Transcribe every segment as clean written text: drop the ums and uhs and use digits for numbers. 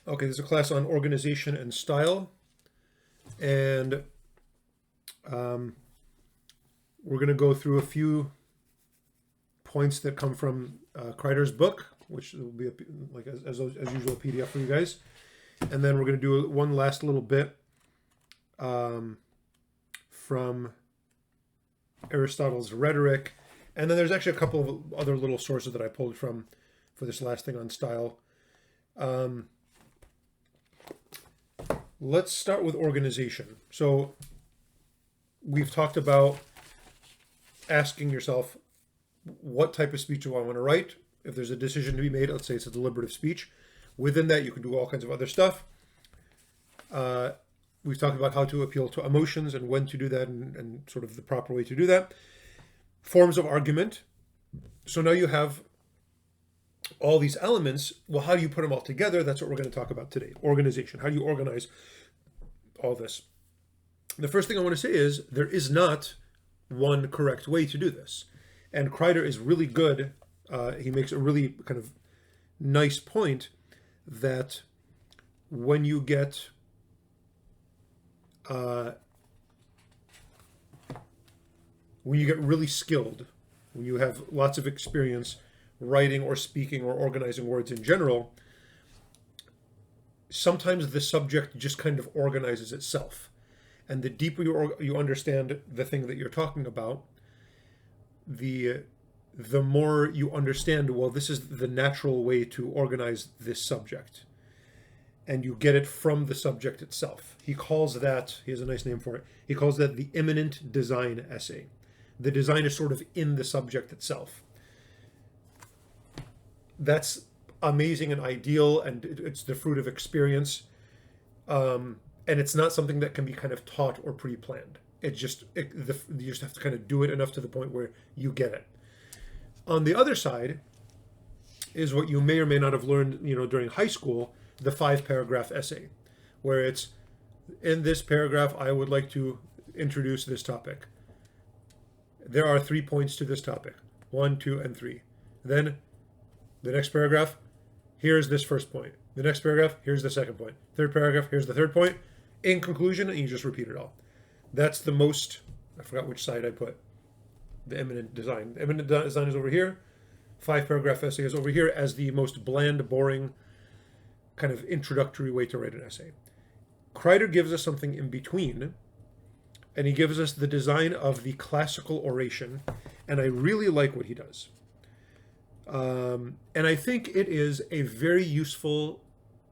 Okay, there's a class on organization and style, and we're going to go through a few points that come from Crider's book, which will be like as usual a PDF for you guys, and then we're going to do one last little bit from Aristotle's Rhetoric, and then there's actually a couple of other little sources that I pulled from for this last thing on style. Let's start with organization. So we've talked about asking yourself, what type of speech do I want to write? If there's a decision to be made, let's say it's a deliberative speech. Within that, you can do all kinds of other stuff. We've talked about how to appeal to emotions and when to do that and sort of the proper way to do that. Forms of argument. So now you have all these elements. Well, how do you put them all together? That's what we're going to talk about today. Organization. How do you organize all this? The first thing I want to say is there is not one correct way to do this. And Crider is really good. He makes a really kind of nice point that when you get really skilled, when you have lots of experience writing or speaking or organizing words in general, sometimes the subject just kind of organizes itself. And the deeper you understand the thing that you're talking about, the more you understand, well, this is the natural way to organize this subject. And you get it from the subject itself. He calls that, he has a nice name for it, he calls that the immanent design essay. The design is sort of in the subject itself. That's amazing and ideal, and it's the fruit of experience. And it's not something that can be kind of taught or pre-planned. You just have to kind of do it enough to the point where you get it. On the other side is what you may or may not have learned, during high school, the 5-paragraph essay, where it's, in this paragraph, I would like to introduce this topic. There are 3 points to this topic, 1, 2, and 3. Then the next paragraph, here's this first point. The next paragraph, here's the second point. Third paragraph, here's the third point. In conclusion, and you just repeat it all. That's the most, I forgot which side I put, the immanent design. The immanent design is over here. 5-paragraph essay is over here as the most bland, boring, kind of introductory way to write an essay. Crider gives us something in between, and he gives us the design of the classical oration, and I really like what he does. And I think it is a very useful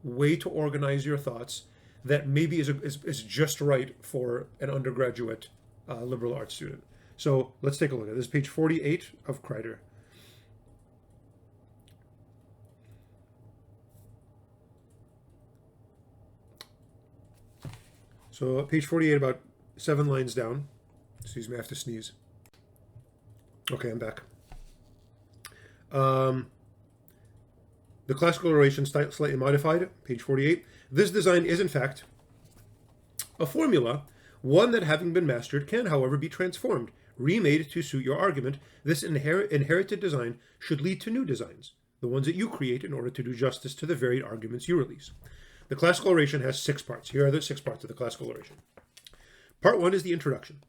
way to organize your thoughts that maybe is just right for an undergraduate liberal arts student. So let's take a look at this. Page 48 of Crider. So page 48, about 7 lines down. Excuse me, I have to sneeze. Okay, I'm back. The classical oration slightly modified, page 48. This design is, in fact, a formula, one that, having been mastered, can, however, be transformed, remade to suit your argument. This inherited design should lead to new designs, the ones that you create in order to do justice to the varied arguments you release. The classical oration has 6 parts. Here are the 6 parts of the classical oration. Part 1 is the introduction.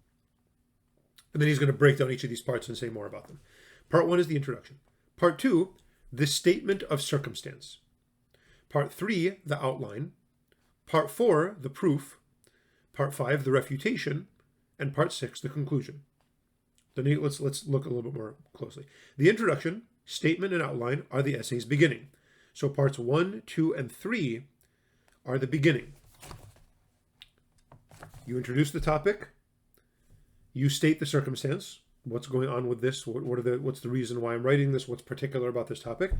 And then he's going to break down each of these parts and say more about them. Part 1 is the introduction. Part 2, the statement of circumstance. Part 3, the outline. Part 4, the proof. Part 5, the refutation. And Part 6, the conclusion. Then let's look a little bit more closely. The introduction, statement, and outline are the essay's beginning. So parts 1, 2, and 3 are the beginning. You introduce the topic. You state the circumstance. What's going on with this? What's the reason why I'm writing this? What's particular about this topic?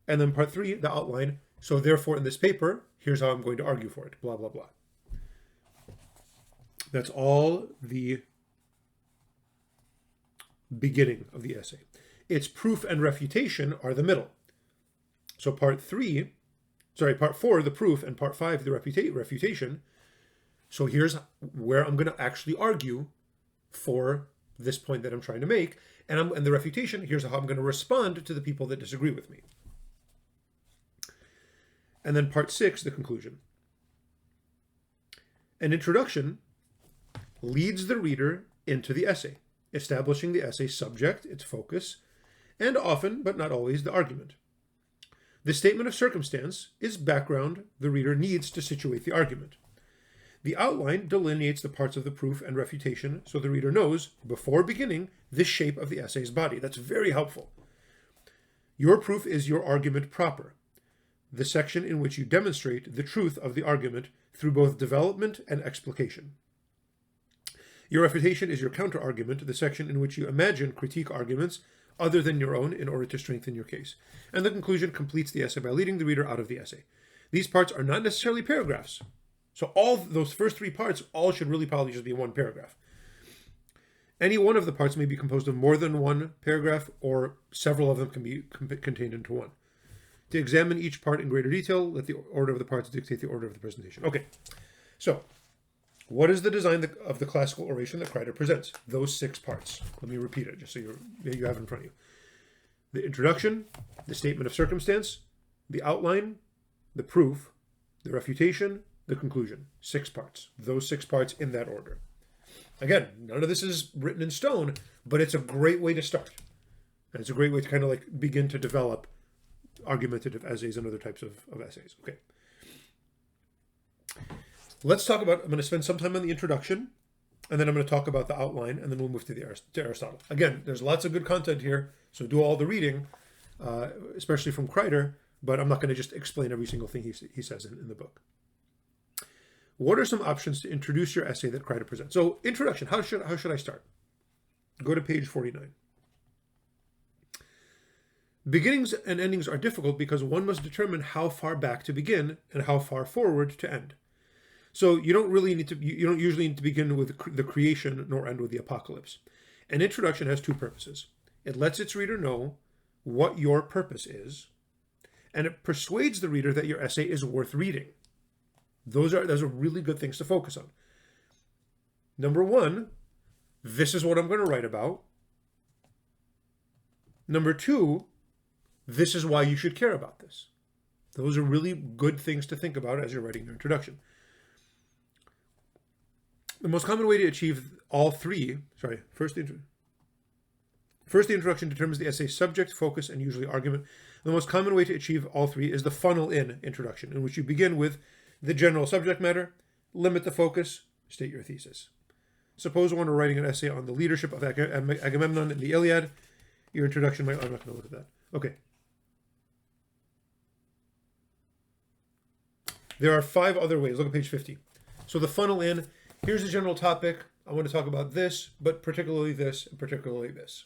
And then part 3, the outline. So therefore, in this paper, here's how I'm going to argue for it. Blah, blah, blah. That's all the beginning of the essay. Its proof and refutation are the middle. So part 4, the proof, and part 5, the refutation. So here's where I'm going to actually argue for this point that I'm trying to make. And the refutation, here's how I'm going to respond to the people that disagree with me. And then part 6, the conclusion. An introduction leads the reader into the essay, establishing the essay subject, its focus, and often, but not always, the argument. The statement of circumstance is background the reader needs to situate the argument. The outline delineates the parts of the proof and refutation so the reader knows, before beginning, the shape of the essay's body. That's very helpful. Your proof is your argument proper, the section in which you demonstrate the truth of the argument through both development and explication. Your refutation is your counter-argument, the section in which you imagine critique arguments other than your own in order to strengthen your case. And the conclusion completes the essay by leading the reader out of the essay. These parts are not necessarily paragraphs. So all those first 3 parts all should really probably just be one paragraph. Any one of the parts may be composed of more than one paragraph, or several of them can be contained into one. To examine each part in greater detail, let the order of the parts dictate the order of the presentation. Okay, so what is the design of the classical oration that Crider presents? Those 6 parts. Let me repeat it just so you have it in front of you. The introduction, the statement of circumstance, the outline, the proof, the refutation, the conclusion. 6 parts. Those 6 parts in that order. Again, none of this is written in stone, but it's a great way to start. And it's a great way to kind of like begin to develop argumentative essays and other types of essays. Okay. Let's talk about, I'm going to spend some time on the introduction, and then I'm going to talk about the outline, and then we'll move to Aristotle. Again, there's lots of good content here, so do all the reading, especially from Crider, but I'm not going to just explain every single thing he says in the book. What are some options to introduce your essay that Crider presents? So, introduction, how should I start? Go to page 49. Beginnings and endings are difficult because one must determine how far back to begin and how far forward to end. So you don't usually need to begin with the creation nor end with the apocalypse. An introduction has 2 purposes. It lets its reader know what your purpose is, and it persuades the reader that your essay is worth reading. Those are really good things to focus on. Number 1, this is what I'm going to write about. Number 2, this is why you should care about this. Those are really good things to think about as you're writing your introduction. The most common way to achieve all 3, first the introduction determines the essay's subject, focus, and usually argument. The most common way to achieve all 3 is the funnel-in introduction, in which you begin with the general subject matter, limit the focus, state your thesis. Suppose one were writing an essay on the leadership of Agamemnon in the Iliad. Your introduction might, I'm not going to look at that. Okay. There are 5 other ways. Look at page 50. So the funnel-in, here's the general topic. I want to talk about this, but particularly this, and particularly this.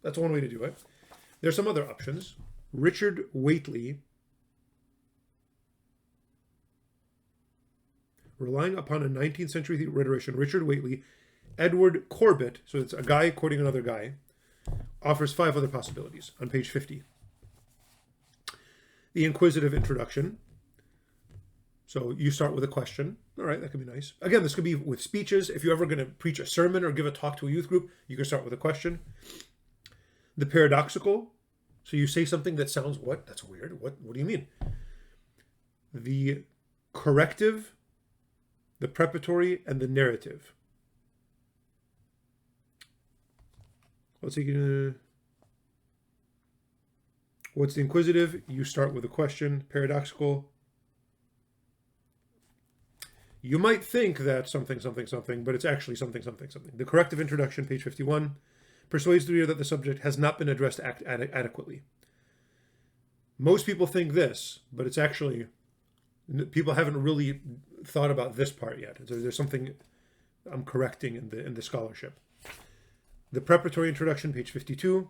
That's one way to do it. There's some other options. Richard Whately, relying upon a 19th century rhetorician, Richard Whately, Edward Corbett, so it's a guy quoting another guy, offers 5 other possibilities on page 50. The inquisitive introduction. So you start with a question. All right, that could be nice. Again, this could be with speeches. If you're ever going to preach a sermon or give a talk to a youth group, you can start with a question. The paradoxical. So you say something that sounds, what? That's weird. What do you mean? The corrective, the preparatory, and the narrative. Let's see. What's the inquisitive? You start with a question. Paradoxical. You might think that something, but it's actually something. The corrective introduction, page 51, persuades the reader that the subject has not been addressed adequately. Most people think this, but it's actually, people haven't really thought about this part yet. There's something I'm correcting in the scholarship. The preparatory introduction, page 52,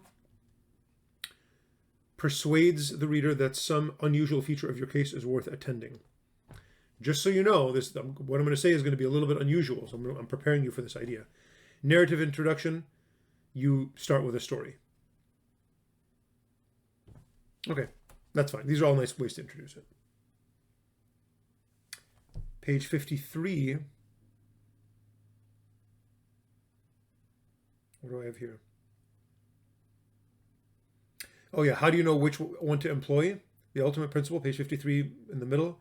persuades the reader that some unusual feature of your case is worth attending. Just so you know, what I'm going to say is going to be a little bit unusual, so I'm preparing you for this idea. Narrative introduction, you start with a story. Okay, that's fine. These are all nice ways to introduce it. Page 53. What do I have here? Oh yeah, how do you know which one to employ? The ultimate principle, page 53 in the middle.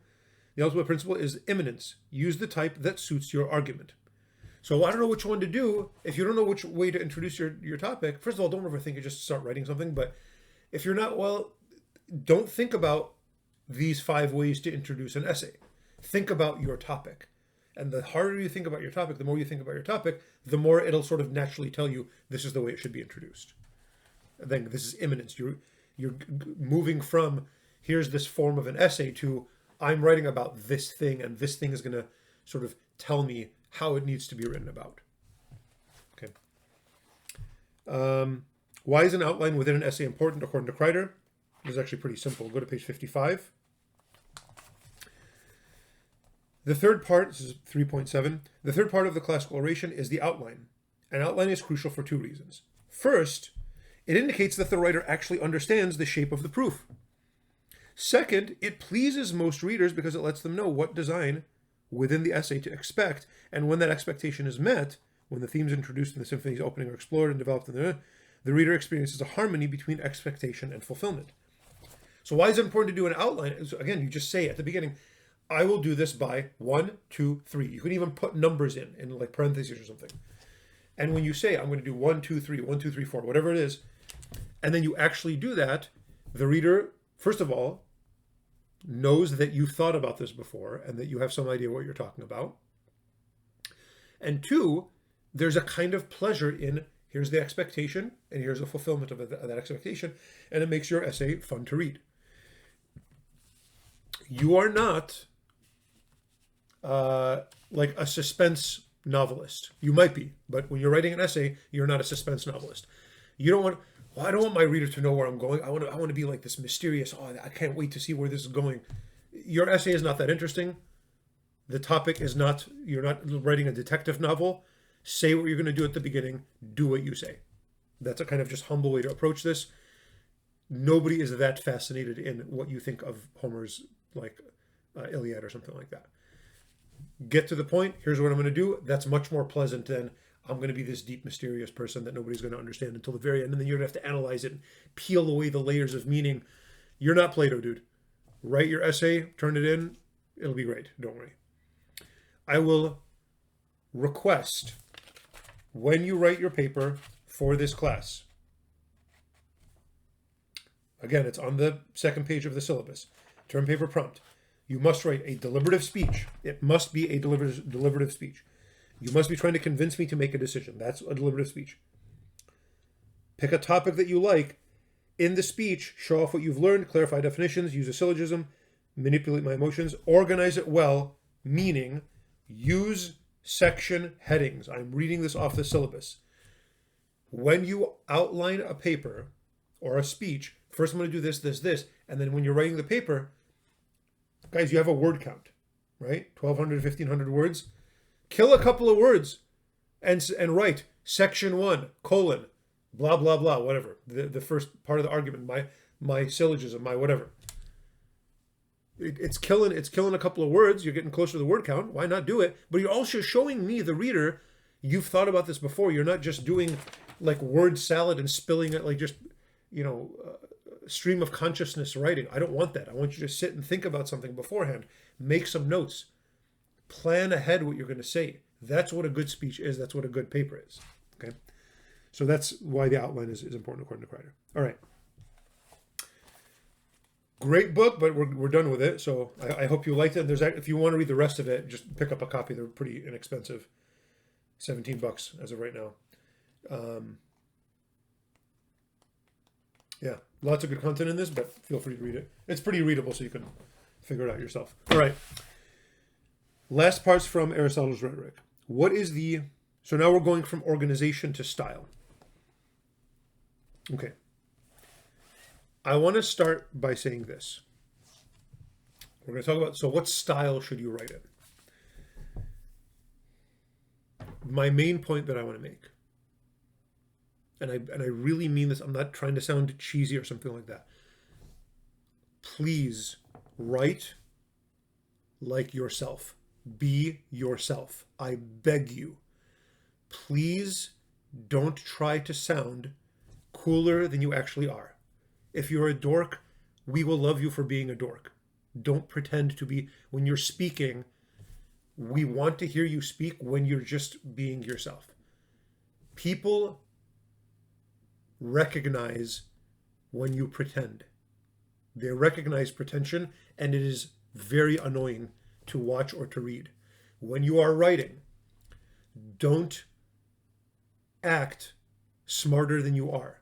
The ultimate principle is imminence. Use the type that suits your argument. So I don't know which one to do. If you don't know which way to introduce your topic, first of all, don't overthink it. Just start writing something. But if you're not, well, don't think about these 5 ways to introduce an essay. Think about your topic. And the harder you think about your topic, the more you think about your topic, the more it'll sort of naturally tell you this is the way it should be introduced. And then this is imminence. You're moving from here's this form of an essay to I'm writing about this thing, and this thing is going to sort of tell me how it needs to be written about. Okay. Why is an outline within an essay important according to Crider? This is actually pretty simple. Go to page 55. The third part, this is 3.7, the third part of the classical oration is the outline. An outline is crucial for 2 reasons. First, it indicates that the writer actually understands the shape of the proof. Second, it pleases most readers because it lets them know what design within the essay to expect, and when that expectation is met, when the themes introduced in the symphony's opening are explored and developed, the reader experiences a harmony between expectation and fulfillment. So why is it important to do an outline? So again, you just say at the beginning, I will do this by 1, 2, 3. You can even put numbers in like parentheses or something. And when you say, I'm going to do 1, 2, 3, 1, 2, 3, 4, whatever it is, and then you actually do that, the reader, first of all, knows that you've thought about this before and that you have some idea what you're talking about. And 2, there's a kind of pleasure in here's the expectation and here's a fulfillment of that expectation, and it makes your essay fun to read. You are not like a suspense novelist. You might be, but when you're writing an essay, you're not a suspense novelist. You don't want, well, I don't want my reader to know where I'm going. I want to be like this mysterious, oh, I can't wait to see where this is going. Your essay is not that interesting. The topic is not, you're not writing a detective novel. Say what you're going to do at the beginning. Do what you say. That's a kind of just humble way to approach this. Nobody is that fascinated in what you think of Homer's like Iliad or something like that. Get to the point. Here's what I'm going to do. That's much more pleasant than I'm going to be this deep, mysterious person that nobody's going to understand until the very end. And then you're going to have to analyze it and peel away the layers of meaning. You're not Plato, dude. Write your essay, turn it in. It'll be great. Don't worry. I will request when you write your paper for this class. Again, it's on the 2nd page of the syllabus. Term paper prompt. You must write a deliberative speech. It must be a deliberative speech. You must be trying to convince me to make a decision. That's a deliberative speech. Pick a topic that you like. In the speech, show off what you've learned, clarify definitions, use a syllogism, manipulate my emotions, organize it well, meaning use section headings. I'm reading this off the syllabus. When you outline a paper or a speech, first I'm going to do this, this, this, and then when you're writing the paper, guys, you have a word count, right? 1,200, 1,500 words. Kill a couple of words and write section 1, colon, blah, blah, blah, whatever. The first part of the argument, my syllogism, my whatever. It's killing a couple of words. You're getting closer to the word count. Why not do it? But you're also showing me, the reader, you've thought about this before. You're not just doing like word salad and spilling it like just, stream of consciousness writing. I don't want that. I want you to sit and think about something beforehand. Make some notes. Plan ahead what you're going to say. That's what a good speech is. That's what a good paper is. Okay? So that's why the outline is important according to Crider. All right. Great book, but we're done with it. So I hope you liked it. If you want to read the rest of it, just pick up a copy. They're pretty inexpensive. $17 as of right now. Yeah, lots of good content in this, but feel free to read it. It's pretty readable, so you can figure it out yourself. All right. Last parts from Aristotle's Rhetoric. So now we're going from organization to style. Okay. I want to start by saying this. We're going to talk about, so what style should you write in? My main point that I want to make, and I really mean this, I'm not trying to sound cheesy or something like that. Please write like yourself. Be yourself. I beg you. Please don't try to sound cooler than you actually are. If you're a dork, we will love you for being a dork. Don't pretend to be, when you're speaking, we want to hear you speak when you're just being yourself. People recognize when you pretend. They recognize pretension, and it is very annoying to watch or to read. When you are writing, don't act smarter than you are.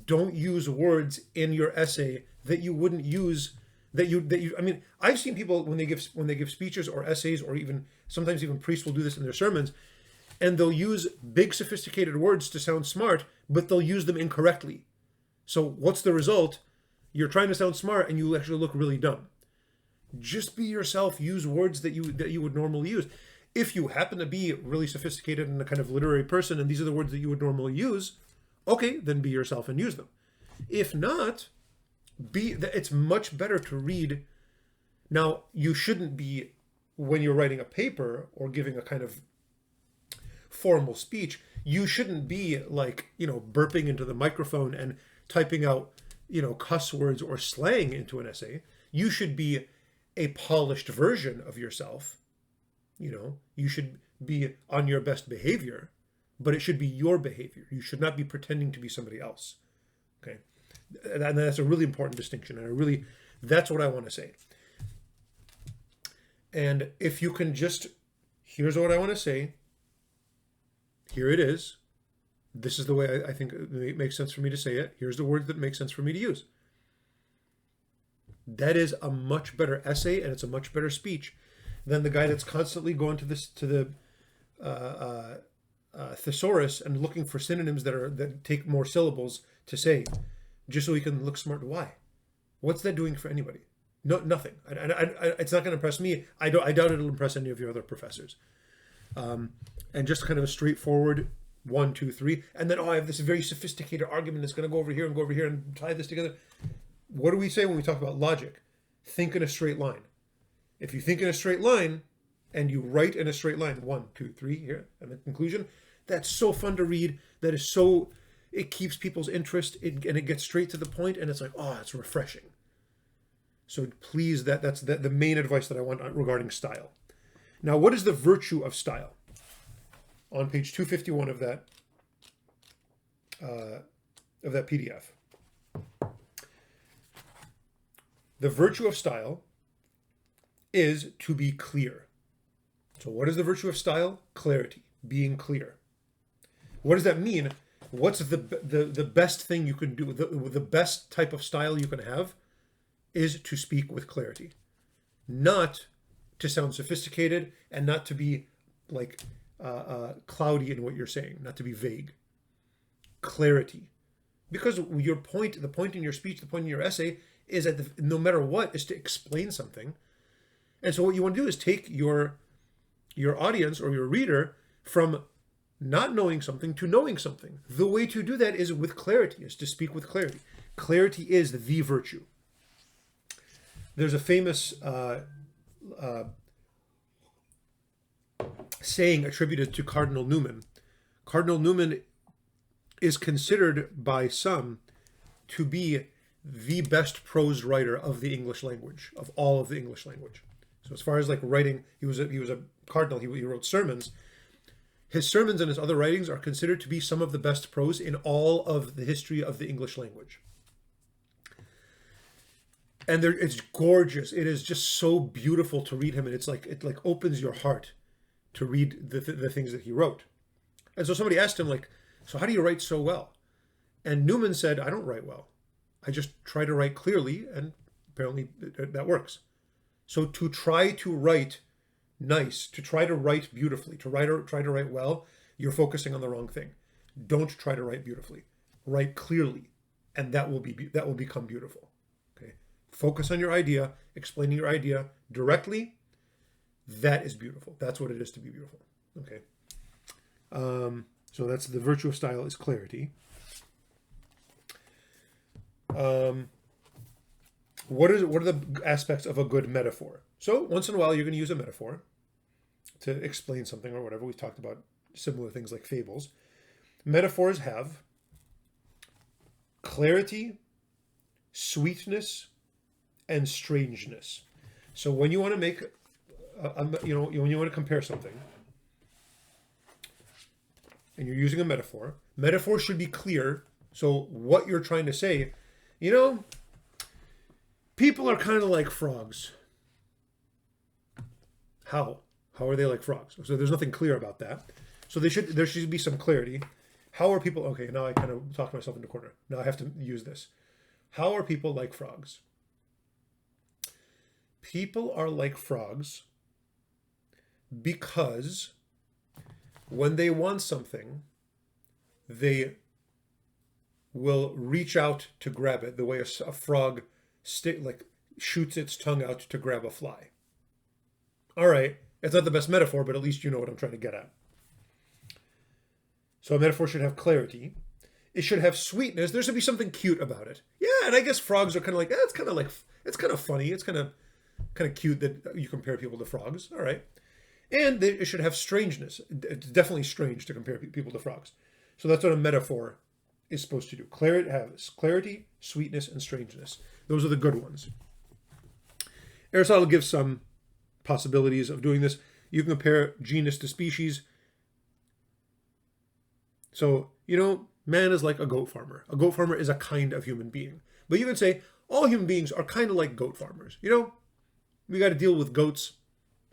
Don't use words in your essay that you wouldn't use, I mean, I've seen people when they give speeches or essays, or even sometimes even priests will do this in their sermons, and they'll use big sophisticated words to sound smart, but they'll use them incorrectly. So what's the result? You're trying to sound smart and you actually look really dumb. Just be yourself. Use words that you would normally use. If you happen to be really sophisticated and a kind of literary person, and these are the words that you would normally use, okay, then be yourself and use them. If not, it's much better to read. Now, you shouldn't be, when you're writing a paper or giving a kind of formal speech, you shouldn't be like, burping into the microphone and typing out, cuss words or slang into an essay. You should be a polished version of yourself. You should be on your best behavior, but it should be your behavior. You should not be pretending to be somebody else. Okay. And that's a really important distinction. And that's what I want to say. And if you can here's what I want to say. Here it is. This is the way I think it makes sense for me to say it. Here's the word that makes sense for me to use. That is a much better essay, and it's a much better speech than the guy that's constantly going to the thesaurus and looking for synonyms that take more syllables to say, just so he can look smart. Why? What's that doing for anybody? No, nothing. It's not going to impress me. I doubt it'll impress any of your other professors. And just kind of a straightforward 1, 2, 3, and then I have this very sophisticated argument that's going to go over here and tie this together. What do we say when we talk about logic? Think in a straight line. If you think in a straight line and you write in a straight line, 1, 2, 3 here, and the conclusion, that's so fun to read. It keeps people's interest, and it gets straight to the point, and it's like, oh, it's refreshing. So please, that's the main advice that I want regarding style. Now, what is the virtue of style? On page 251 of that PDF. The virtue of style is to be clear. So what is the virtue of style? Clarity, being clear. What does that mean? What's the best thing you can do? The best type of style you can have is to speak with clarity. Not to sound sophisticated, and not to be like cloudy in what you're saying, not to be vague. Clarity. Because the point in your speech, the point in your essay is that no matter what, is to explain something. And so what you want to do is take your audience or your reader from not knowing something to knowing something. The way to do that is with clarity, is to speak with clarity. Clarity is the virtue. There's a famous saying attributed to Cardinal Newman. Cardinal Newman is considered by some to be the best prose writer of the English language, of all of the English language. So as far as like writing, he was a cardinal. He wrote sermons. His sermons and his other writings are considered to be some of the best prose in all of the history of the English language. And it's gorgeous. It is just so beautiful to read him, and it opens your heart to read the things that he wrote. And so somebody asked him, like, so how do you write so well? And Newman said, I don't write well. I just try to write clearly, and apparently that works. So to try to write nice, to try to write beautifully, try to write well, you're focusing on the wrong thing. Don't try to write beautifully. Write clearly, and that will become beautiful. Okay. Focus on your idea, explaining your idea directly. That is beautiful. That's what it is to be beautiful. Okay. So that's the virtue of style, is clarity. What are the aspects of a good metaphor? So once in a while, you're going to use a metaphor to explain something or whatever. We've talked about similar things like fables. Metaphors have clarity, sweetness, and strangeness. So when you want to make, when you want to compare something, and you're using a metaphor, metaphor should be clear. So what you're trying to say, people are kind of like frogs. How? How are they like frogs? So there's nothing clear about that. So there should be some clarity. How are people? Okay, now I kind of talked myself into a corner. Now I have to use this. How are people like frogs? People are like frogs because when they want something, they will reach out to grab it the way a frog shoots its tongue out to grab a fly. All right, it's not the best metaphor, but at least you know what I'm trying to get at. So a metaphor should have clarity. It should have sweetness. There should be something cute about it. Yeah, and I guess frogs are kind of like, it's kind of funny. It's kind of cute that you compare people to frogs. All right. And it should have strangeness. It's definitely strange to compare people to frogs. So that's what a metaphor is supposed to do. Clarity, sweetness, and strangeness. Those are the good ones. Aristotle gives some possibilities of doing this. You can compare genus to species. So, man is like a goat farmer. A goat farmer is a kind of human being. But you can say all human beings are kind of like goat farmers. We got to deal with goats,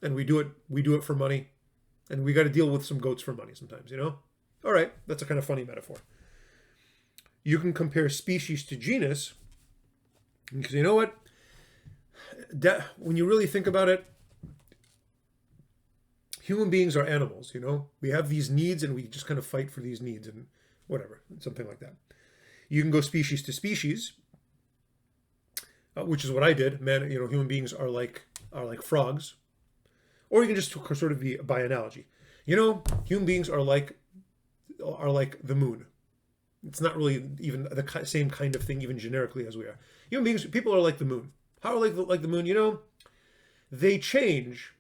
and we do it for money, and we got to deal with some goats for money sometimes, All right, that's a kind of funny metaphor. You can compare species to genus, because you know what? When you really think about it, human beings are animals, We have these needs, and we just kind of fight for these needs, and whatever, something like that. You can go species to species, which is what I did. Man, human beings are like frogs, or you can just sort of be by analogy. Human beings are like the moon. It's not really even the same kind of thing, even generically, as we are. People are like the moon. How are like the moon? They change.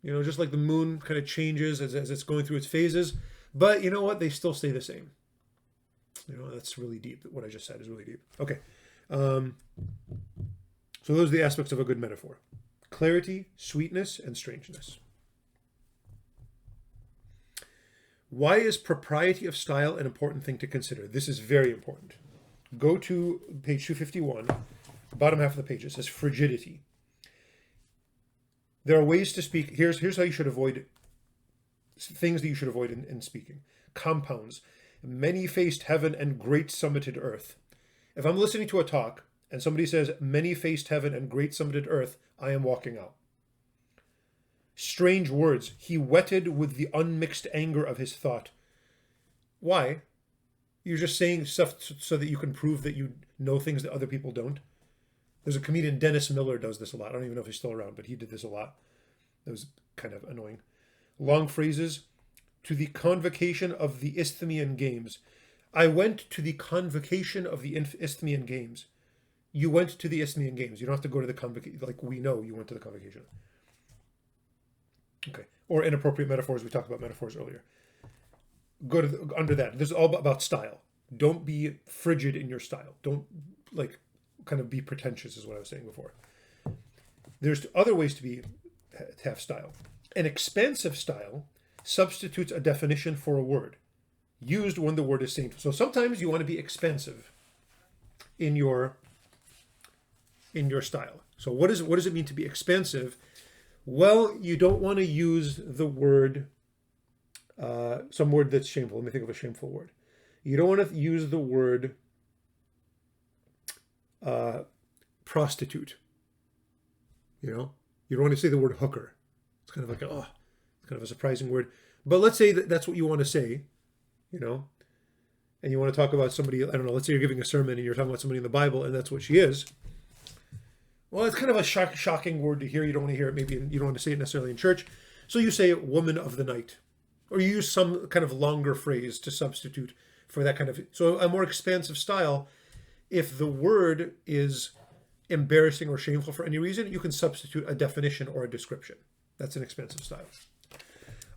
Just like the moon kind of changes as it's going through its phases. But you know what? They still stay the same. That's really deep. What I just said is really deep. Okay. So those are the aspects of a good metaphor. Clarity, sweetness, and strangeness. Why is propriety of style an important thing to consider? This is very important. Go to page 251, bottom half of the page. It says frigidity. There are ways to speak. Here's how you should avoid things that you should avoid in speaking. Compounds, many-faced heaven and great-summited earth. If I'm listening to a talk and somebody says many-faced heaven and great-summited earth, I am walking out. Strange words, he wetted with the unmixed anger of his thought. Why? You're just saying stuff so that you can prove that you know things that other people don't. There's a comedian, Dennis Miller, does this a lot. I don't even know if he's still around, but he did this a lot. It was kind of annoying. Long phrases. To the convocation of the Isthmian Games. I went to the convocation of the Isthmian Games. You went to the Isthmian Games. You don't have to go to the convocation. Like, we know you went to the convocation. Okay. Or inappropriate metaphors. We talked about metaphors earlier. Go to under that. This is all about style. Don't be frigid in your style. Don't, kind of be pretentious is what I was saying before. There's other ways to have style. An expansive style substitutes a definition for a word, used when the word is same. So sometimes you want to be expansive in your style. So what does it mean to be expansive? Well, you don't want to use the word, some word that's shameful. Let me think of a shameful word. You don't want to use the word prostitute. You don't want to say the word hooker. It's kind of like it's kind of a surprising word. But let's say that's what you want to say, and you want to talk about somebody, I don't know, let's say you're giving a sermon and you're talking about somebody in the Bible and that's what she is. Well, it's kind of a shocking word to hear. You don't want to hear it. Maybe you don't want to say it necessarily in church. So you say woman of the night, or you use some kind of longer phrase to substitute for that kind of, so a more expansive style. If the word is embarrassing or shameful for any reason, you can substitute a definition or a description. That's an expansive style.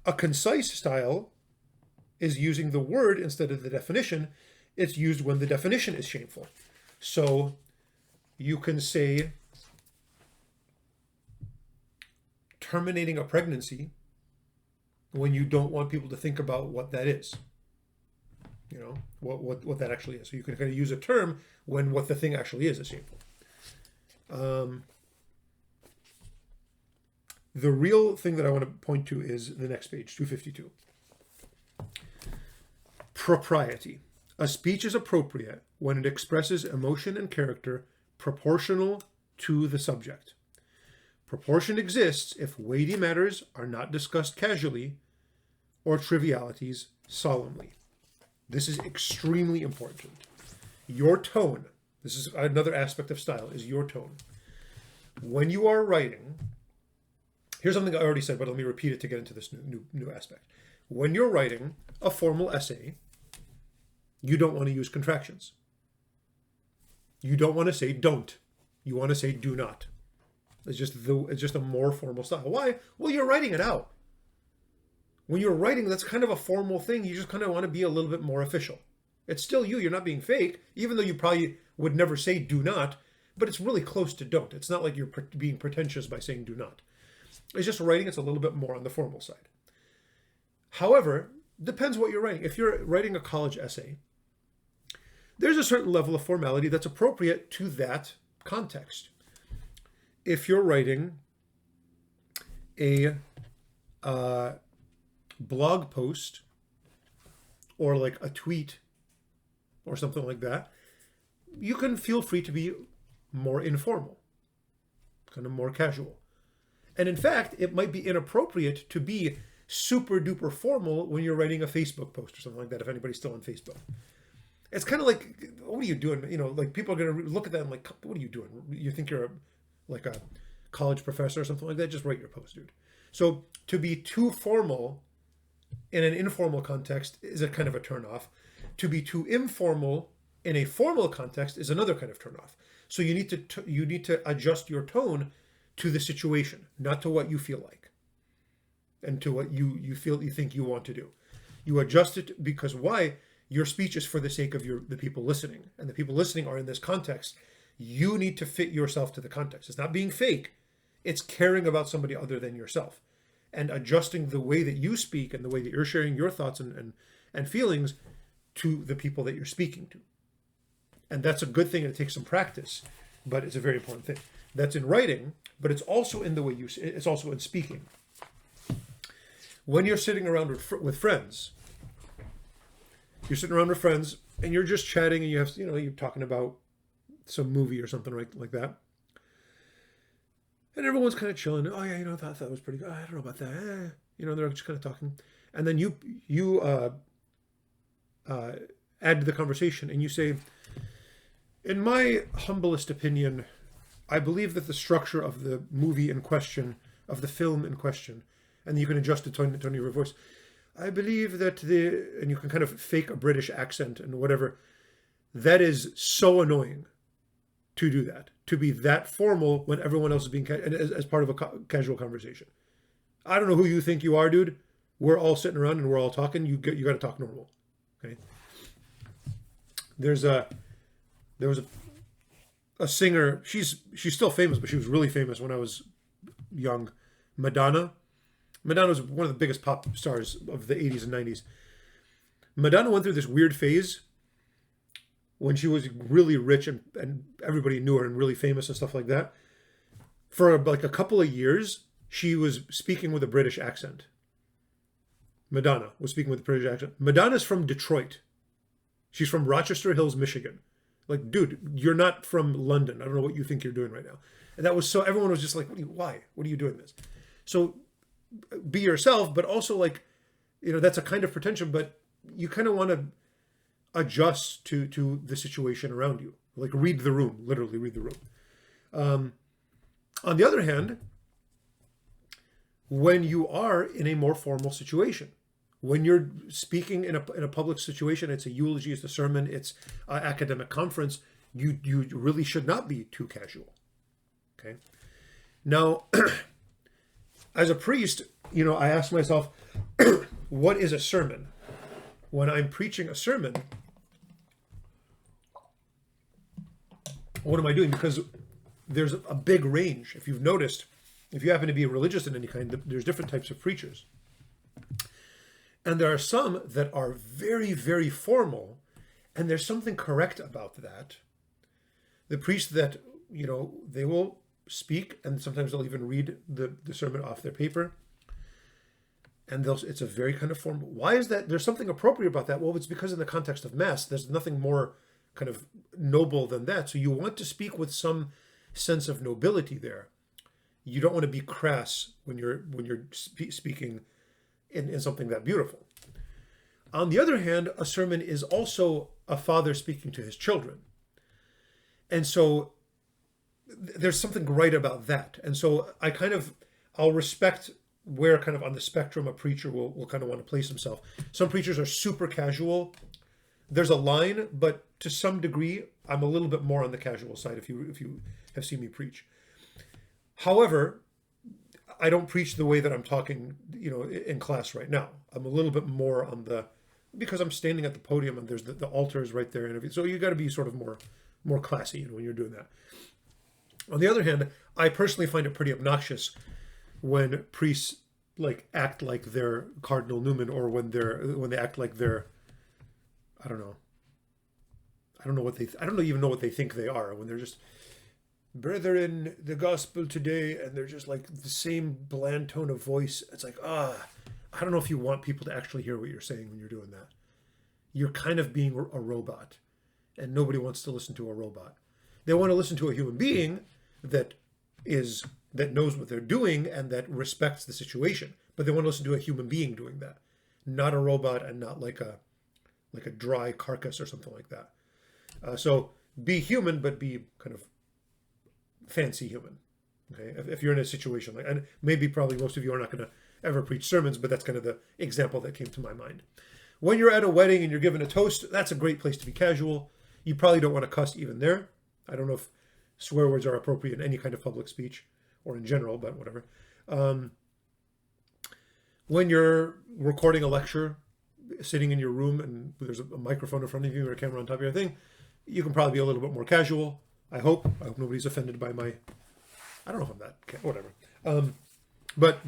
A concise style is using the word instead of the definition. It's used when the definition is shameful. So you can say, terminating a pregnancy when you don't want people to think about what that is. You know, what that actually is. So you can kind of use a term when what the thing actually is shameful. The real thing that I want to point to is the next page, 252. Propriety. A speech is appropriate when it expresses emotion and character proportional to the subject. Proportion exists if weighty matters are not discussed casually or trivialities solemnly. This is extremely important. Your tone, this is another aspect of style, is your tone. When you are writing, here's something I already said, but let me repeat it to get into this new aspect. When you're writing a formal essay, you don't want to use contractions. You don't want to say don't. You want to say do not. It's just a more formal style. Why? Well, you're writing it out. When you're writing, that's kind of a formal thing. You just kind of want to be a little bit more official. It's still you. You're not being fake, even though you probably would never say do not, but it's really close to don't. It's not like you're being pretentious by saying do not. It's just writing. It's a little bit more on the formal side. However, depends what you're writing. If you're writing a college essay, there's a certain level of formality that's appropriate to that context. If you're writing a blog post or like a tweet or something like that, you can feel free to be more informal, kind of more casual. And in fact, it might be inappropriate to be super duper formal when you're writing a Facebook post or something like that, if anybody's still on Facebook. It's kind of like, what are you doing? You know, like people are going to look at that and like, what are you doing? You think you're like a college professor or something like that? Just write your post, dude. So to be too formal in an informal context is a kind of a turnoff. To be too informal in a formal context is another kind of turnoff. So you need to adjust your tone to the situation, not to what you feel like, and to what you think you want to do. You adjust it because why? Your speech is for the sake of the people listening, and the people listening are in this context. You need to fit yourself to the context. It's not being fake. It's caring about somebody other than yourself and adjusting the way that you speak and the way that you're sharing your thoughts and feelings to the people that you're speaking to. And that's a good thing, and it takes some practice, but it's a very important thing. That's in writing, but it's also in the way it's also in speaking. When you're sitting around with friends, and you're just chatting, and you're talking about some movie or something like that. And everyone's kind of chilling. Oh yeah, I thought that was pretty good. I don't know about that. They're just kind of talking. And then you add to the conversation and you say, in my humblest opinion, I believe that the structure of the movie in question, of the film in question, and you can adjust the tone of your voice. I believe that and you can kind of fake a British accent and whatever. That is so annoying to do that, to be that formal when everyone else is being as part of a casual conversation. I don't know who you think you are, dude. We're all sitting around and we're all talking. You got to talk normal, okay? There was a singer. She's still famous, but she was really famous when I was young. Madonna. Madonna was one of the biggest pop stars of the 80s and 90s. Madonna went through this weird phase when she was really rich and everybody knew her and really famous and stuff like that. For like a couple of years, she was speaking with a British accent. Madonna was speaking with a British accent. Madonna's from Detroit. She's from Rochester Hills, Michigan. Like, dude, you're not from London. I don't know what you think you're doing right now. And that was so, everyone was just like, why? What are you doing this? So be yourself, but also like, that's a kind of pretension, but you kind of want to adjust to the situation around you. Like read the room, literally read the room. On the other hand, when you are in a more formal situation, when you're speaking in a public situation, it's a eulogy, it's a sermon, it's an academic conference, you really should not be too casual. Okay. Now, as a priest, I ask myself, what is a sermon? When I'm preaching a sermon, what am I doing? Because there's a big range. If you've noticed, if you happen to be religious in any kind, there's different types of preachers. And there are some that are very, very formal, and there's something correct about that. The priests that, they will speak, and sometimes they'll even read the sermon off their paper. And it's a very kind of formal. Why is that? There's something appropriate about that. Well, it's because in the context of Mass, there's nothing more kind of noble than that. So you want to speak with some sense of nobility there. You don't want to be crass when you're speaking in something that beautiful. On the other hand, a sermon is also a father speaking to his children. And so there's something right about that. And so I'll respect where kind of on the spectrum a preacher will kind of want to place himself. Some preachers are super casual. There's a line, but to some degree, I'm a little bit more on the casual side if you have seen me preach. However, I don't preach the way that I'm talking, in class right now. I'm a little bit more because I'm standing at the podium and there's the altar is right there and everything. So you got to be sort of more classy, when you're doing that. On the other hand, I personally find it pretty obnoxious when priests act like they're Cardinal Newman, or when they act like they're, I don't even know what they think they are, when they're just, brethren, the gospel today, and they're just like the same bland tone of voice. It's like, I don't know if you want people to actually hear what you're saying when you're doing that. You're kind of being a robot, and nobody wants to listen to a robot. They want to listen to a human being that knows what they're doing and that respects the situation. But they want to listen to a human being doing that, not a robot, and not like a dry carcass or something like that. So be human, but be kind of fancy human. Okay, if you're in a situation and probably most of you are not going to ever preach sermons, but that's kind of the example that came to my mind. When you're at a wedding and you're given a toast, that's a great place to be casual. You probably don't want to cuss even there. I don't know if swear words are appropriate in any kind of public speech or in general, but whatever. When you're recording a lecture, sitting in your room and there's a microphone in front of you or a camera on top of your thing, you can probably be a little bit more casual. I hope nobody's offended by my, I don't know if I'm that, whatever. But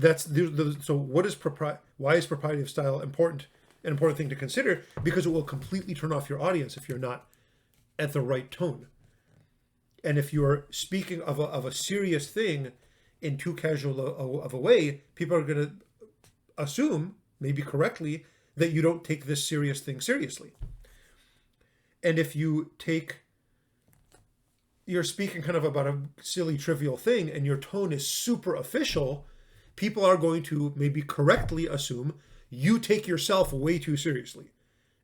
so why is propriety of style important? An important thing to consider, because it will completely turn off your audience if you're not at the right tone. And if you're speaking of a serious thing in too casual of a way, people are going to assume, maybe correctly, that you don't take this serious thing seriously. And if you're speaking kind of about a silly, trivial thing, and your tone is super official, people are going to maybe correctly assume you take yourself way too seriously.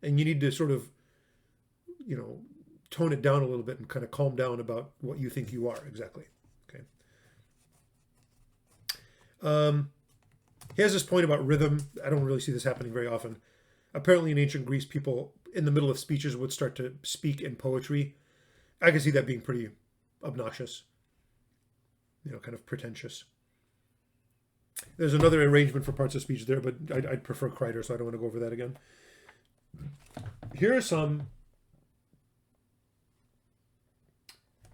And you need to sort of, tone it down a little bit and kind of calm down about what you think you are exactly. Okay. He has this point about rhythm. I don't really see this happening very often. Apparently in ancient Greece, people in the middle of speeches would start to speak in poetry. I can see that being pretty obnoxious, kind of pretentious. There's another arrangement for parts of speech there, but I'd prefer Crider, so I don't want to go over that again. Here are some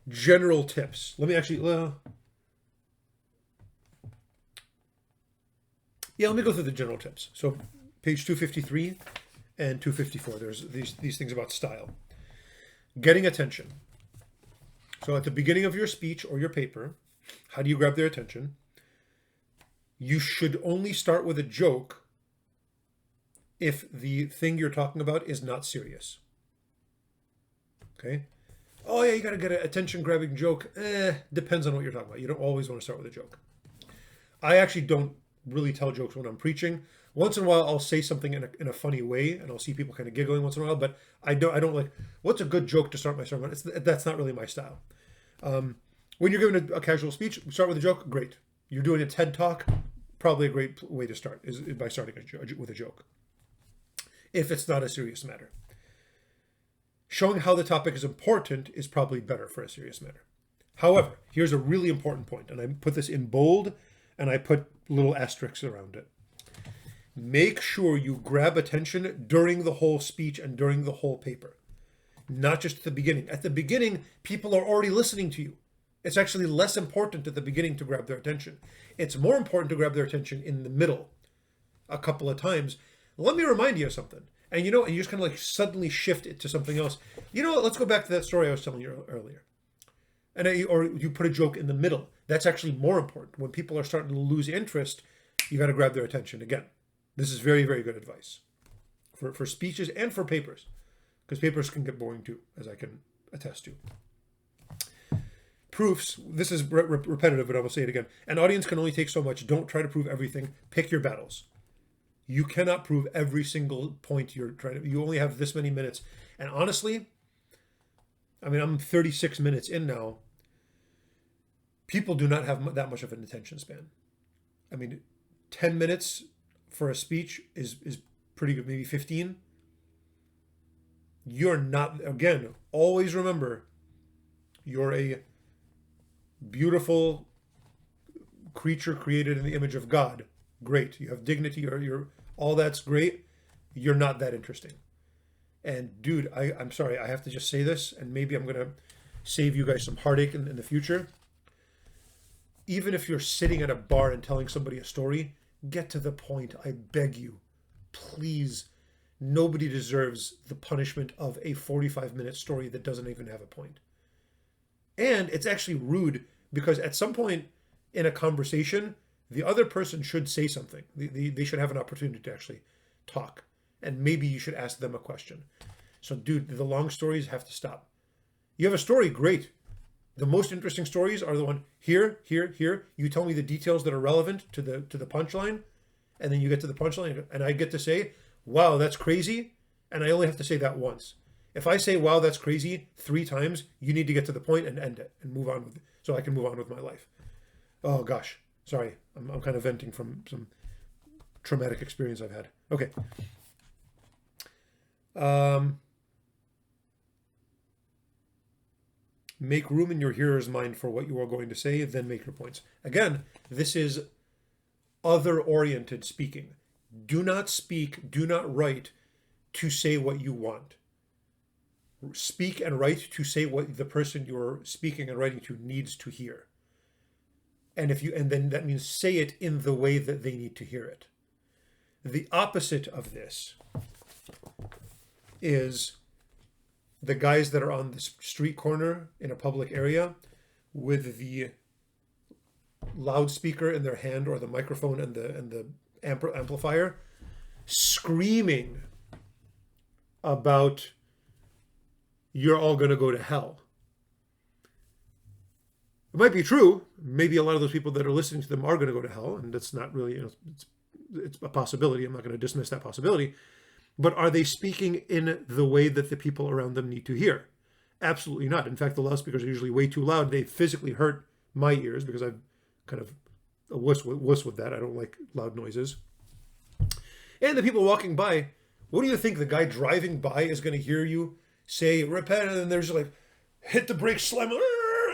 general tips. Let me actually, let me go through the general tips. So page 253 and 254, there's these things about style. Getting attention. So at the beginning of your speech or your paper, how do you grab their attention? You should only start with a joke if the thing you're talking about is not serious. Okay? Oh yeah, you gotta get an attention-grabbing joke. Depends on what you're talking about. You don't always want to start with a joke. I actually don't really tell jokes when I'm preaching. Once in a while, I'll say something in a funny way, and I'll see people kind of giggling once in a while. But I don't like, what's a good joke to start my sermon? That's not really my style. When you're giving a casual speech, start with a joke. Great. You're doing a TED Talk. Probably a great way to start is by starting with a joke, if it's not a serious matter. Showing how the topic is important is probably better for a serious matter. However, here's a really important point, and I put this in bold, and I put little asterisks around it. Make sure you grab attention during the whole speech and during the whole paper, not just at the beginning. At the beginning, people are already listening to you. It's actually less important at the beginning to grab their attention. It's more important to grab their attention in the middle a couple of times. Let me remind you of something. And you just kind of like suddenly shift it to something else. You know what? Let's go back to that story I was telling you earlier. Or you put a joke in the middle. That's actually more important. When people are starting to lose interest, you got to grab their attention again. This is very, very good advice for speeches and for papers, because papers can get boring too, as I can attest to. Proofs. This is repetitive, but I will say it again. An audience can only take so much. Don't try to prove everything. Pick your battles. You cannot prove every single point you're trying to. You only have this many minutes. And honestly, I mean, I'm 36 minutes in now. People do not have that much of an attention span. I mean, 10 minutes for a speech is pretty good. Maybe 15. You're not, again, always remember, you're a beautiful creature created in the image of God. Great. You have dignity, or you're all that's great. You're not that interesting. And dude, I'm sorry, I have to just say this, and maybe I'm gonna save you guys some heartache in the future. Even if you're sitting at a bar and telling somebody a story, get to the point. I beg you. Please. Nobody deserves the punishment of a 45-minute story that doesn't even have a point. And it's actually rude, because at some point in a conversation, the other person should say something. They should have an opportunity to actually talk. And maybe you should ask them a question. So, dude, the long stories have to stop. You have a story, great. The most interesting stories are the one here. You tell me the details that are relevant to the punchline, and then you get to the punchline, and I get to say, wow, that's crazy, and I only have to say that once. If I say, wow, that's crazy 3 times, you need to get to the point and end it and move on with it, so I can move on with my life. Oh, gosh. Sorry. I'm kind of venting from some traumatic experience I've had. Okay. Make room in your hearer's mind for what you are going to say, then make your points. Again, this is other-oriented speaking. Do not speak, do not write to say what you want. Speak and write to say what the person you're speaking and writing to needs to hear. And then that means say it in the way that they need to hear it. The opposite of this is the guys that are on the street corner in a public area with the loudspeaker in their hand, or the microphone and the amplifier, screaming about you're all going to go to hell. It might be true. Maybe a lot of those people that are listening to them are going to go to hell, and that's not really, it's a possibility. I'm not going to dismiss that possibility. But are they speaking in the way that the people around them need to hear? Absolutely not. In fact, the loudspeakers are usually way too loud. They physically hurt my ears, because I'm kind of a wuss with that. I don't like loud noises. And the people walking by, what do you think the guy driving by is going to hear you say, repent, and then they're just like, hit the brakes, slam,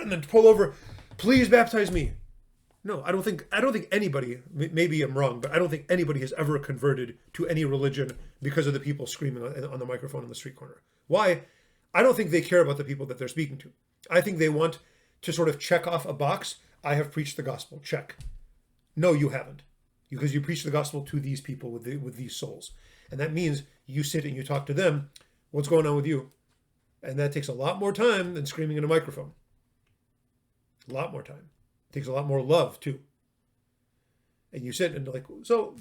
and then pull over, please baptize me. No, I don't think anybody, maybe I'm wrong, but I don't think anybody has ever converted to any religion because of the people screaming on the microphone on the street corner. Why? I don't think they care about the people that they're speaking to. I think they want to sort of check off a box. I have preached the gospel. Check. No, you haven't. Because you preach the gospel to these people with these souls. And that means you sit and you talk to them. What's going on with you? And that takes a lot more time than screaming in a microphone. A lot more time. It takes a lot more love, too. And you sit and like, so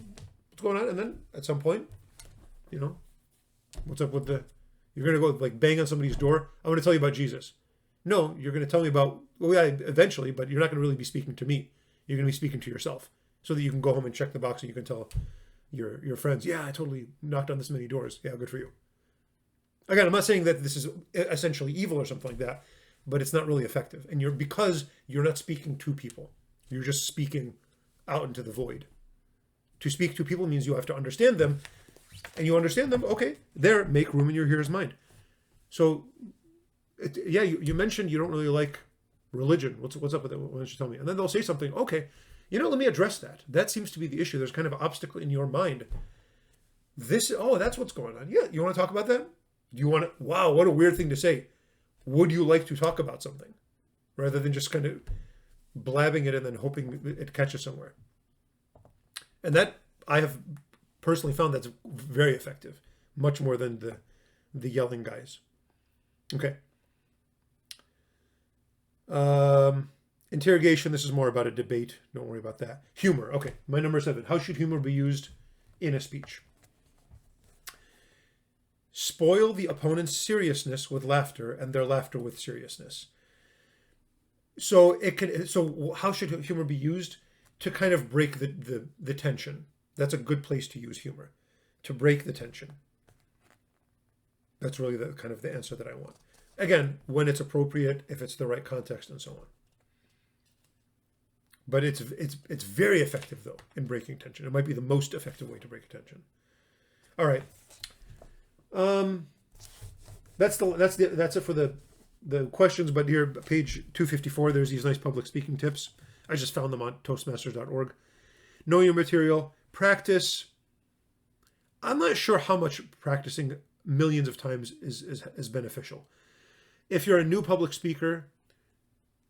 what's going on? And then at some point, what's up with you're going to go like bang on somebody's door. I'm going to tell you about Jesus. No, you're going to tell me about, well, yeah, eventually, but you're not going to really be speaking to me. You're going to be speaking to yourself, so that you can go home and check the box and you can tell your friends, yeah, I totally knocked on this many doors. Yeah, good for you. Again, I'm not saying that this is essentially evil or something like that, but it's not really effective. And because you're not speaking to people. You're just speaking out into the void. To speak to people means you have to understand them, and you understand them, okay, there, make room in your hearer's mind. So, you mentioned you don't really like religion. What's up with it? Why don't you tell me? And then they'll say something, okay, let me address that. That seems to be the issue. There's kind of an obstacle in your mind. That's what's going on. Yeah, you want to talk about that? Do you want to, wow, what a weird thing to say. Would you like to talk about something? rather than just kind of blabbing it and then hoping it catches somewhere. And that I have personally found that's very effective, much more than the yelling guys. Okay. Interrogation, this is more about a debate. Don't worry about that. Humor. Okay, my number 7. How should humor be used in a speech? Spoil the opponent's seriousness with laughter and their laughter with seriousness. So how should humor be used? To kind of break the tension. That's a good place to use humor. To break the tension. That's really the kind of the answer that I want. Again, when it's appropriate, if it's the right context, and so on. But it's very effective though in breaking tension. It might be the most effective way to break tension. All right. That's it for the questions. But here, page 254, there's these nice public speaking tips. I just found them on Toastmasters.org. Know your material. Practice. I'm not sure how much practicing millions of times is beneficial. If you're a new public speaker,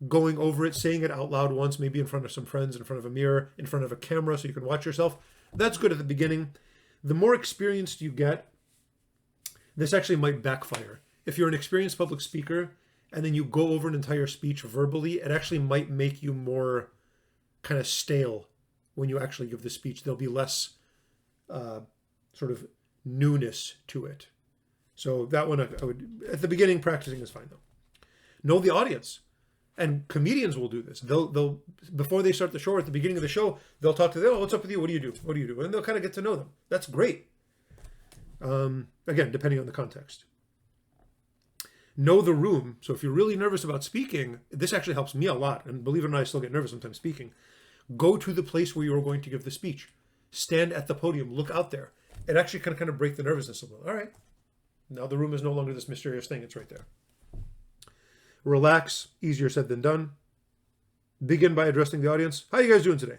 going over it, saying it out loud once, maybe in front of some friends, in front of a mirror, in front of a camera so you can watch yourself, that's good at the beginning. The more experienced you get, this actually might backfire. If you're an experienced public speaker and then you go over an entire speech verbally, it actually might make you more kind of stale when you actually give the speech. There'll be less sort of newness to it. So that one, I would, at the beginning, practicing is fine though. Know the audience. And comedians will do this. They'll before they start the show, or at the beginning of the show, they'll talk to them. Oh, what's up with you? What do you do? What do you do? And they'll kind of get to know them. That's great. Again, depending on the context. Know the room. So if you're really nervous about speaking, this actually helps me a lot. And believe it or not, I still get nervous sometimes speaking. Go to the place where you're going to give the speech. Stand at the podium. Look out there. It actually can kind of break the nervousness a little. All right. Now the room is no longer this mysterious thing. It's right there. Relax. Easier said than done. Begin by addressing the audience. How are you guys doing today?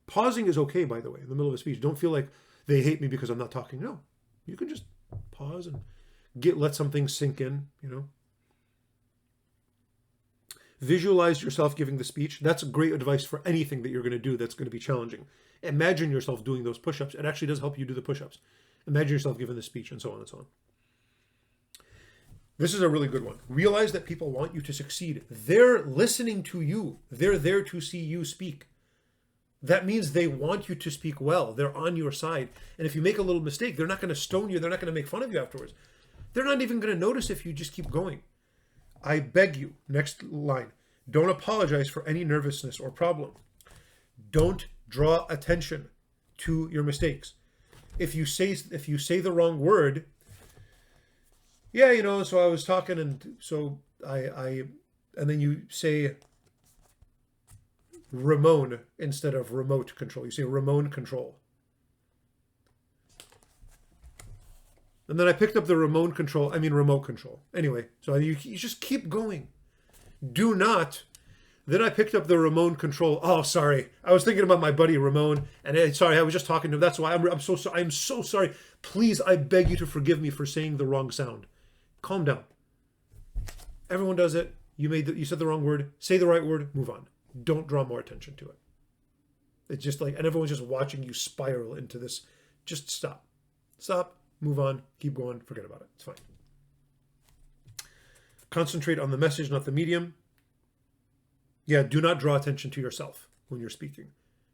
Pausing is okay, by the way, in the middle of a speech. Don't feel like they hate me because I'm not talking. No. You can just pause and let something sink in, you know. Visualize yourself giving the speech. That's great advice for anything that you're going to do that's going to be challenging. Imagine yourself doing those push-ups. It actually does help you do the push-ups. Imagine yourself giving the speech and so on and so on. This is a really good one. Realize that people want you to succeed. They're listening to you. They're there to see you speak. That means they want you to speak well. They're on your side. And if you make a little mistake, they're not going to stone you. They're not going to make fun of you afterwards. They're not even going to notice if you just keep going. I beg you, next line, don't apologize for any nervousness or problem. Don't draw attention to your mistakes. If you say the wrong word, yeah, you know, so I was talking and so and then you say Ramon instead of remote control. You say Ramon control. And then I picked up the remote control. Anyway, so you just keep going. Do not. Then I picked up the Ramon control. Oh, sorry. I was thinking about my buddy Ramon. And sorry, I was just talking to him. That's why I'm so sorry. I'm so sorry. Please, I beg you to forgive me for saying the wrong sound. Calm down. Everyone does it. You said the wrong word. Say the right word. Move on. Don't draw more attention to it. It's just like, and everyone's just watching you spiral into this. Just stop. Stop. Move on. Keep going. Forget about it. It's fine. Concentrate on the message, not the medium. Yeah, do not draw attention to yourself when you're speaking.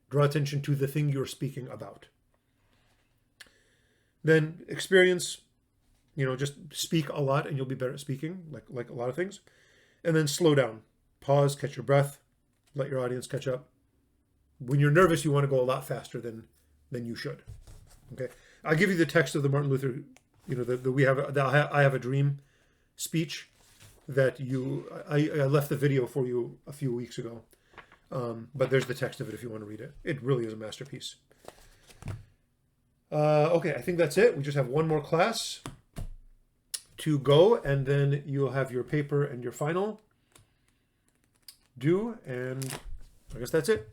Draw attention to the thing you're speaking about. Then experience, just speak a lot and you'll be better at speaking, like a lot of things. And then slow down. Pause, catch your breath, let your audience catch up. When you're nervous, you want to go a lot faster than you should. Okay? I'll give you the text of the Martin Luther, I Have a Dream speech that I left the video for you a few weeks ago. But there's the text of it if you want to read it. It really is a masterpiece. Okay, I think that's it. We just have one more class to go, and then you'll have your paper and your final due, and I guess that's it.